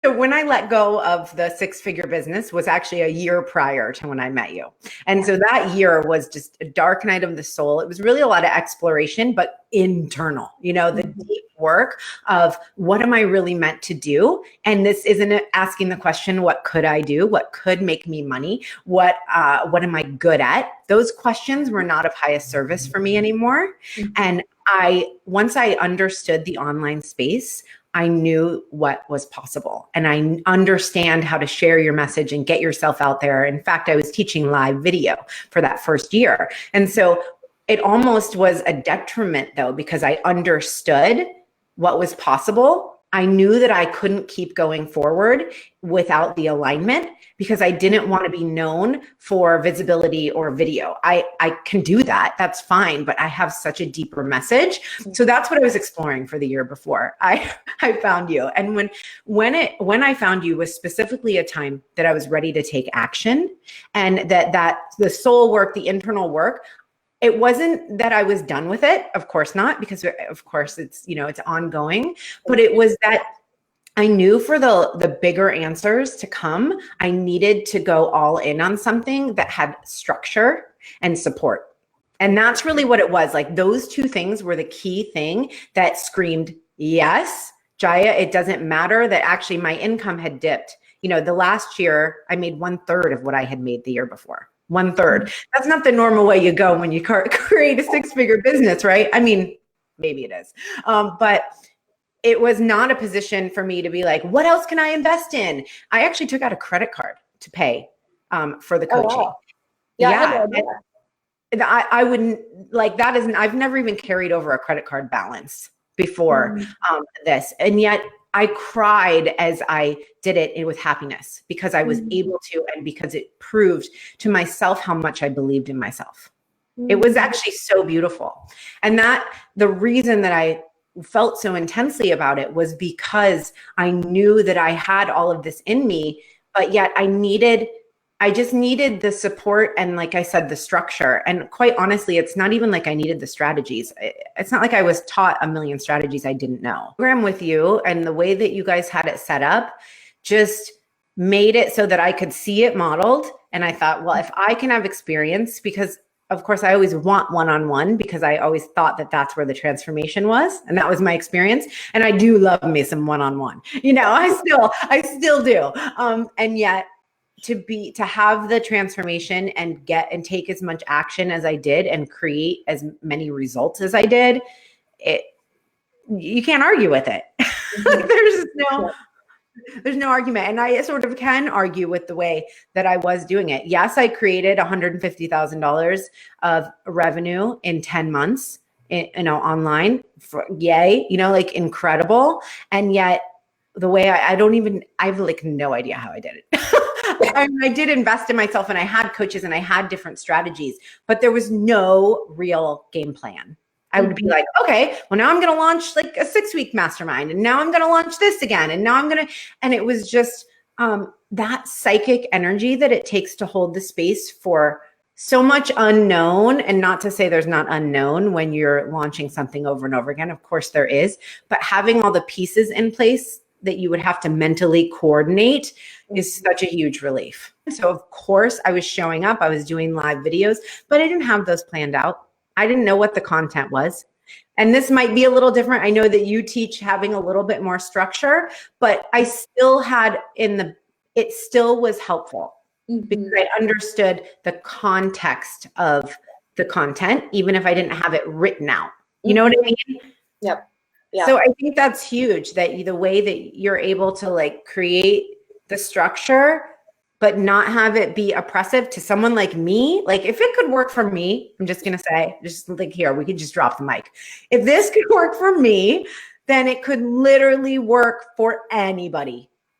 So when I let go of the six-figure business was actually a year prior to when I met you. And so that year was just a dark night of the soul. It was really a lot of exploration, but internal, the deep work of what am I really meant to do? And this isn't asking the question, what could I do? What could make me money? What am I good at? Those questions were not of highest service for me anymore. And once I understood the online space, I knew what was possible, and I understand how to share your message and get yourself out there. In fact, I was teaching live video for that first year. And so it almost was a detriment though, because I understood what was possible. I knew that I couldn't keep going forward without the alignment because I didn't want to be known for visibility or video. I can do that. That's fine. But I have such a deeper message. So that's what I was exploring for the year before I found you. And when I found you was specifically a time that I was ready to take action, and that the soul work, the internal work, it wasn't that I was done with it. Of course not, because of course it's ongoing, but it was that I knew for the bigger answers to come, I needed to go all in on something that had structure and support. And that's really what it was. Like those two things were the key thing that screamed, yes, Jaya, it doesn't matter that actually my income had dipped. The last year I made 1/3 of what I had made the year before. 1/3. That's not the normal way you go when you create a six-figure business, right? I mean, maybe it is. But it was not a position for me to be like, what else can I invest in? I actually took out a credit card to pay for the coaching. Oh, wow. Yeah. I wouldn't like that. I've never even carried over a credit card balance before this. And yet I cried as I did it with happiness because I was able to, and because it proved to myself how much I believed in myself. It was actually so beautiful. And the reason that I felt so intensely about it was because I knew that I had all of this in me, but yet I just needed the support and, like I said, the structure. And quite honestly, it's not even like I needed the strategies. It's not like I was taught a million strategies I didn't know. Program with you and the way that you guys had it set up just made it so that I could see it modeled. And I thought, well, if I can have experience, because of course I always want one-on-one, because I always thought that that's where the transformation was. And that was my experience. And I do love me some one-on-one, I still do. And yet, to have the transformation and take as much action as I did and create as many results as I did, you can't argue with it. There's no argument. And I sort of can argue with the way that I was doing it. Yes, I created $150,000 of revenue in 10 months, online. Yay, like incredible. And yet the way I have like no idea how I did it. I did invest in myself, and I had coaches and I had different strategies, but there was no real game plan. I would be like, okay, well, now I'm going to launch like a 6-week mastermind, and now I'm going to launch this again. And now and it was just that psychic energy that it takes to hold the space for so much unknown. And not to say there's not unknown when you're launching something over and over again. Of course there is, but having all the pieces in place that you would have to mentally coordinate is such a huge relief. So of course I was showing up, I was doing live videos, but I didn't have those planned out. I didn't know what the content was. And this might be a little different. I know that you teach having a little bit more structure, but I still it still was helpful because I understood the context of the content, even if I didn't have it written out. You know what I mean? Yep. Yeah. So I think that's huge, that the way that you're able to like create the structure, but not have it be oppressive to someone like me. Like if it could work for me, I'm just going to say, just like here, we could just drop the mic. If this could work for me, then it could literally work for anybody.